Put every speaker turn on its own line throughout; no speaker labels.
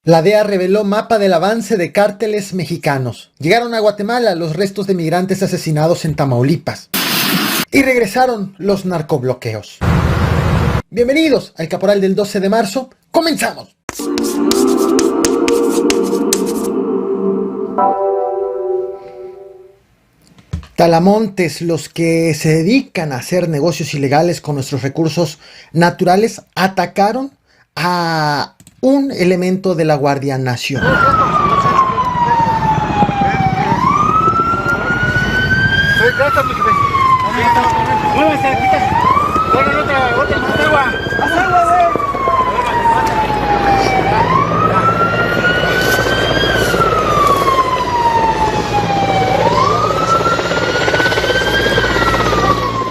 La DEA reveló mapa del avance de cárteles mexicanos. Llegaron a Guatemala los restos de migrantes asesinados en Tamaulipas. Y regresaron los narcobloqueos. Bienvenidos al Caporal del 12 de marzo. ¡Comenzamos! Talamontes, los que se dedican a hacer negocios ilegales con nuestros recursos naturales, atacaron a un elemento de la Guardia Nacional.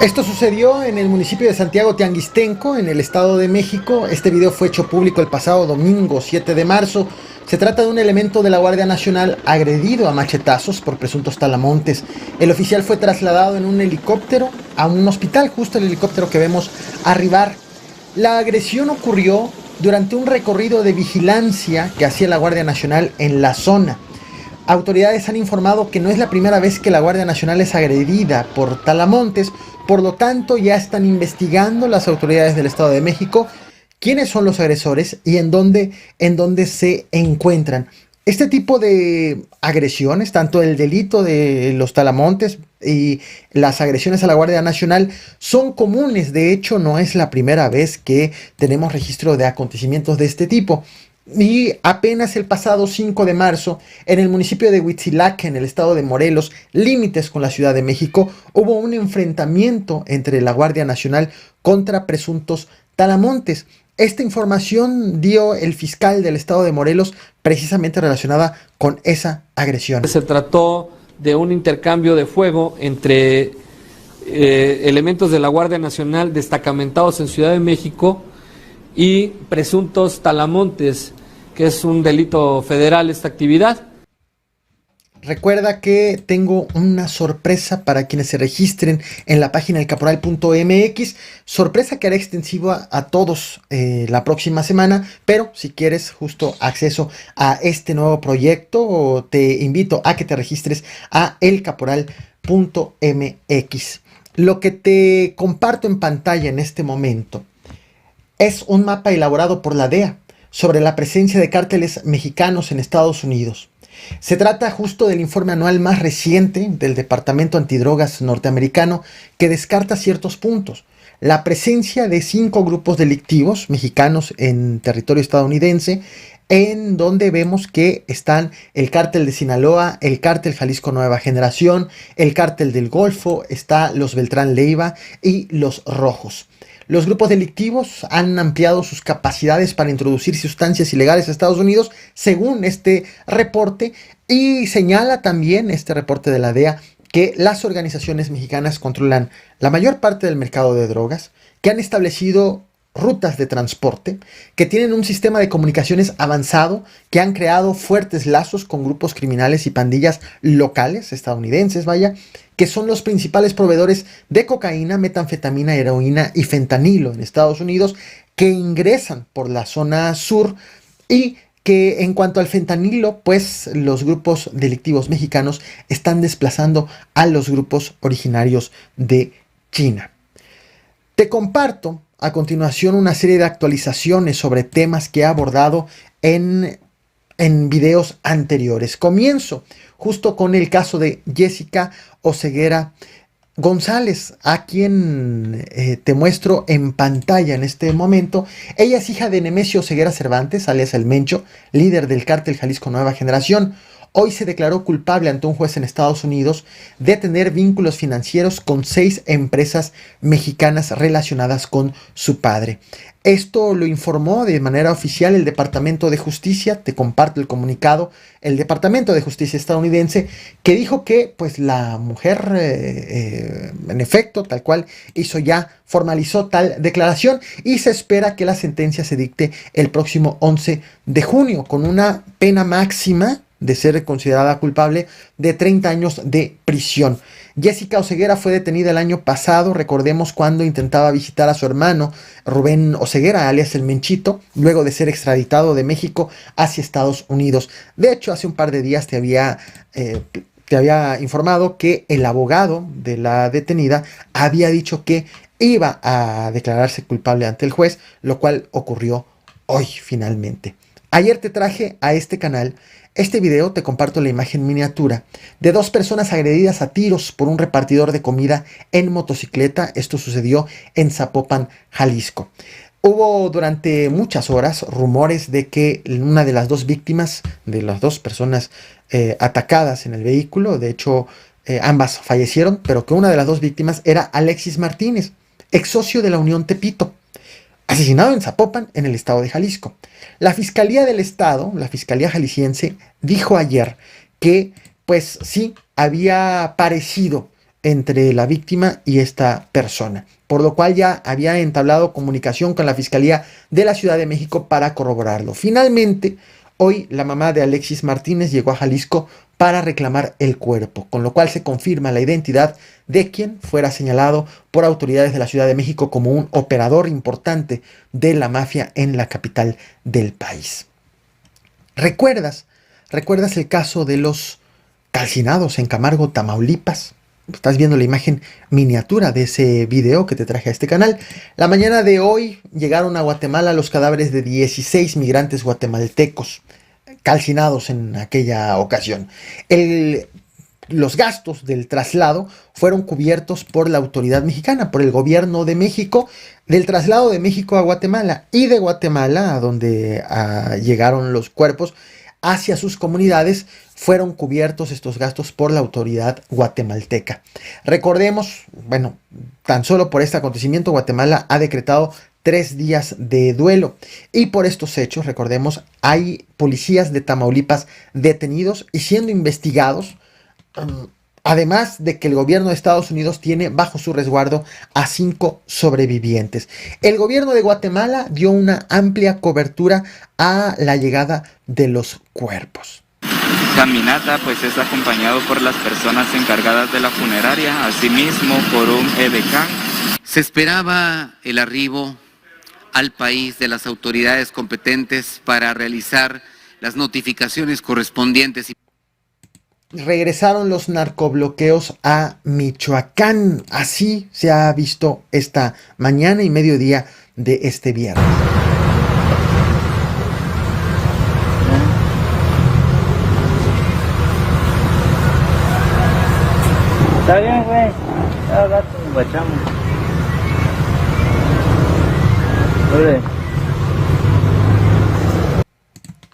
Esto sucedió en el municipio de Santiago Tianguistenco, en el Estado de México. Este video fue hecho público el pasado domingo 7 de marzo. Se trata de un elemento de la Guardia Nacional agredido a machetazos por presuntos talamontes. El oficial fue trasladado en un helicóptero a un hospital, justo el helicóptero que vemos arribar. La agresión ocurrió durante un recorrido de vigilancia que hacía la Guardia Nacional en la zona. Autoridades han informado que no es la primera vez que la Guardia Nacional es agredida por talamontes. Por lo tanto, ya están investigando las autoridades del Estado de México quiénes son los agresores y en dónde se encuentran. Este tipo de agresiones, tanto el delito de los talamontes y las agresiones a la Guardia Nacional, son comunes. De hecho, no es la primera vez que tenemos registro de acontecimientos de este tipo. Y apenas el pasado 5 de marzo, en el municipio de Huitzilac, en el estado de Morelos, límites con la Ciudad de México, hubo un enfrentamiento entre la Guardia Nacional contra presuntos talamontes. Esta información dio el fiscal del estado de Morelos precisamente relacionada con esa agresión.
Se trató de un intercambio de fuego entre elementos de la Guardia Nacional destacamentados en Ciudad de México y presuntos talamontes, que es un delito federal esta actividad.
Recuerda que tengo una sorpresa para quienes se registren en la página elcaporal.mx, sorpresa que hará extensiva a todos la próxima semana, pero si quieres justo acceso a este nuevo proyecto, te invito a que te registres a elcaporal.mx. Lo que te comparto en pantalla en este momento es un mapa elaborado por la DEA sobre la presencia de cárteles mexicanos en Estados Unidos. Se trata justo del informe anual más reciente del Departamento Antidrogas norteamericano, que descarta ciertos puntos. La presencia de 5 grupos delictivos mexicanos en territorio estadounidense, en donde vemos que están el cártel de Sinaloa, el cártel Jalisco Nueva Generación, el cártel del Golfo, está los Beltrán Leiva y los Rojos. Los grupos delictivos han ampliado sus capacidades para introducir sustancias ilegales a Estados Unidos, según este reporte, y señala también este reporte de la DEA que las organizaciones mexicanas controlan la mayor parte del mercado de drogas, que han establecido rutas de transporte, que tienen un sistema de comunicaciones avanzado, que han creado fuertes lazos con grupos criminales y pandillas locales, estadounidenses, que son los principales proveedores de cocaína, metanfetamina, heroína y fentanilo en Estados Unidos, que ingresan por la zona sur, y que en cuanto al fentanilo, pues los grupos delictivos mexicanos están desplazando a los grupos originarios de China. Te comparto a continuación una serie de actualizaciones sobre temas que he abordado en videos anteriores. Comienzo justo con el caso de Jessica Oseguera González, a quien te muestro en pantalla en este momento. Ella es hija de Nemesio Oseguera Cervantes, alias El Mencho, líder del cártel Jalisco Nueva Generación. Hoy se declaró culpable ante un juez en Estados Unidos de tener vínculos financieros con 6 empresas mexicanas relacionadas con su padre. Esto lo informó de manera oficial el Departamento de Justicia. Te comparto el comunicado. El Departamento de Justicia estadounidense, que dijo que pues la mujer en efecto tal cual formalizó tal declaración, y se espera que la sentencia se dicte el próximo 11 de junio con una pena máxima de ser considerada culpable de 30 años de prisión. Jessica Oseguera fue detenida el año pasado, recordemos, cuando intentaba visitar a su hermano Rubén Oseguera, alias el Menchito, luego de ser extraditado de México hacia Estados Unidos. De hecho, hace un par de días te había informado que el abogado de la detenida había dicho que iba a declararse culpable ante el juez, lo cual ocurrió hoy finalmente. Ayer te traje a este canal este video, te comparto la imagen miniatura de dos personas agredidas a tiros por un repartidor de comida en motocicleta. Esto sucedió en Zapopan, Jalisco. Hubo durante muchas horas rumores de que una de las dos víctimas, de las dos personas atacadas en el vehículo, de hecho ambas fallecieron, pero que una de las dos víctimas era Alexis Martínez, ex socio de la Unión Tepito, asesinado en Zapopan, en el estado de Jalisco. La Fiscalía del Estado, la Fiscalía Jalisciense, dijo ayer que, pues sí, había parecido entre la víctima y esta persona, por lo cual ya había entablado comunicación con la Fiscalía de la Ciudad de México para corroborarlo. Finalmente, hoy la mamá de Alexis Martínez llegó a Jalisco para reclamar el cuerpo, con lo cual se confirma la identidad de quien fuera señalado por autoridades de la Ciudad de México como un operador importante de la mafia en la capital del país. ¿Recuerdas el caso de los calcinados en Camargo, Tamaulipas? Estás viendo la imagen miniatura de ese video que te traje a este canal. La mañana de hoy llegaron a Guatemala los cadáveres de 16 migrantes guatemaltecos calcinados en aquella ocasión. Los gastos del traslado fueron cubiertos por la autoridad mexicana, por el gobierno de México, del traslado de México a Guatemala y de Guatemala, a donde llegaron los cuerpos, hacia sus comunidades, fueron cubiertos estos gastos por la autoridad guatemalteca. Recordemos, bueno, tan solo por este acontecimiento Guatemala ha decretado 3 días de duelo, y por estos hechos, recordemos, hay policías de Tamaulipas detenidos y siendo investigados, además de que el gobierno de Estados Unidos tiene bajo su resguardo a 5 sobrevivientes. El gobierno de Guatemala dio una amplia cobertura a la llegada de los cuerpos.
Caminata pues es acompañado por las personas encargadas de la funeraria, asimismo por un edecán.
Se esperaba el arribo al país de las autoridades competentes para realizar las notificaciones correspondientes.
Regresaron los narcobloqueos a Michoacán. Así se ha visto esta mañana y mediodía de este viernes.
Está bien, güey. Ya rato nos guachamos.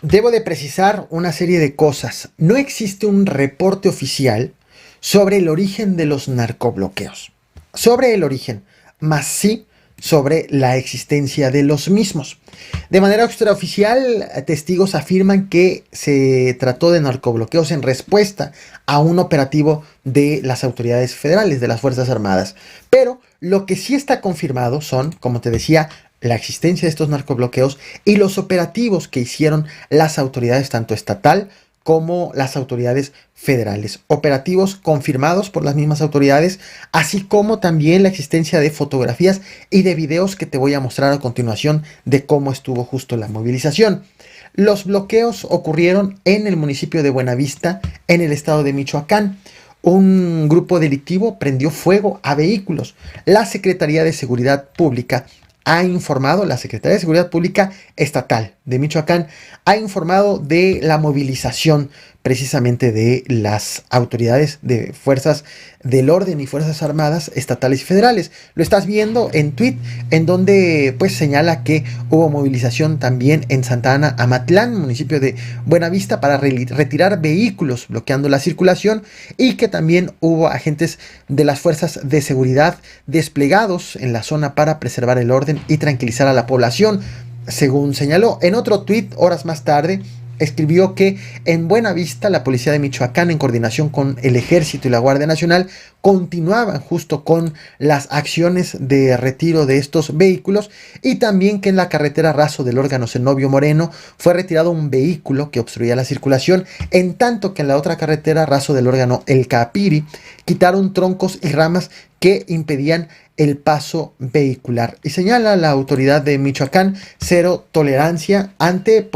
Debo de precisar una serie de cosas. No existe un reporte oficial sobre el origen de los narcobloqueos. Sobre el origen, más sí sobre la existencia de los mismos. De manera extraoficial, testigos afirman que se trató de narcobloqueos en respuesta a un operativo de las autoridades federales, de las Fuerzas Armadas. Pero lo que sí está confirmado son, como te decía, la existencia de estos narcobloqueos y los operativos que hicieron las autoridades tanto estatal como las autoridades federales. Operativos confirmados por las mismas autoridades, así como también la existencia de fotografías y de videos que te voy a mostrar a continuación de cómo estuvo justo la movilización. Los bloqueos ocurrieron en el municipio de Buenavista, en el estado de Michoacán. Un grupo delictivo prendió fuego a vehículos. La Secretaría de Seguridad Pública ha informado, la Secretaría de Seguridad Pública Estatal de Michoacán ha informado de la movilización precisamente de las autoridades de fuerzas del orden y fuerzas armadas estatales y federales. Lo estás viendo en tweet, en donde pues señala que hubo movilización también en Santa Ana Amatlán, municipio de Buenavista, para retirar vehículos bloqueando la circulación, y que también hubo agentes de las fuerzas de seguridad desplegados en la zona para preservar el orden y tranquilizar a la población. Según señaló en otro tuit horas más tarde, escribió que en Buenavista la policía de Michoacán, en coordinación con el Ejército y la Guardia Nacional, continuaban justo con las acciones de retiro de estos vehículos, y también que en la carretera Raso del Órgano Zenobio Moreno fue retirado un vehículo que obstruía la circulación, en tanto que en la otra carretera Raso del Órgano El Capiri quitaron troncos y ramas que impedían el paso vehicular. Y señala la autoridad de Michoacán cero tolerancia ante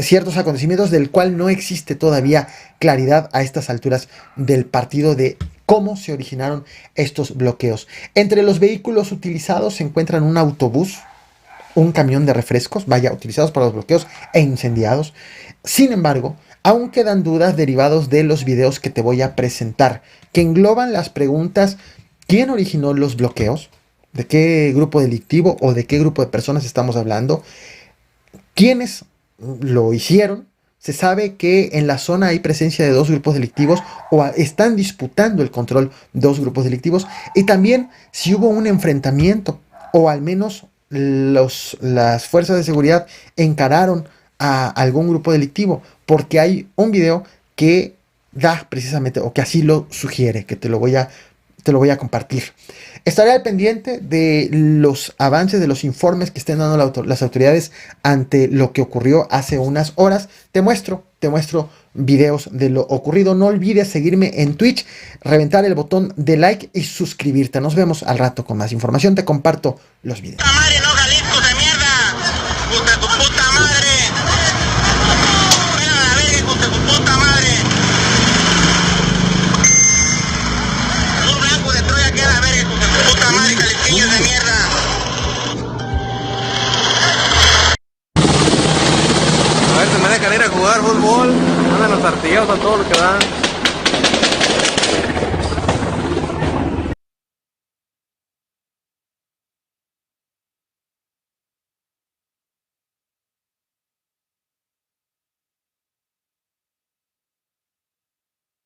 ciertos acontecimientos del cual no existe todavía claridad a estas alturas del partido de cómo se originaron estos bloqueos. Entre los vehículos utilizados se encuentran un autobús, un camión de refrescos, utilizados para los bloqueos e incendiados. Sin embargo, aún quedan dudas derivados de los videos que te voy a presentar, que engloban las preguntas: ¿quién originó los bloqueos? ¿De qué grupo delictivo o de qué grupo de personas estamos hablando? ¿Quiénes lo hicieron? Se sabe que en la zona hay presencia de dos grupos delictivos o están disputando el control dos grupos delictivos, y también si hubo un enfrentamiento o al menos las fuerzas de seguridad encararon a algún grupo delictivo, porque hay un video que da precisamente, o que así lo sugiere, que te lo voy a compartir. Estaré al pendiente de los avances, de los informes que estén dando las autoridades ante lo que ocurrió hace unas horas. Te muestro videos de lo ocurrido. No olvides seguirme en Twitch, reventar el botón de like y suscribirte. Nos vemos al rato con más información. Te comparto los videos.
¡Puta madre, no, Jalisco de mierda! ¡Puta tu puta madre! ¡Ven a la verga, hijo de tu puta madre! ¡Un blanco de Troya que a la verga, hijo de tu puta madre, jalisqueños de mierda!
A ver, se me dejan ir a jugar fútbol. Andan los artillados a todo lo que dan.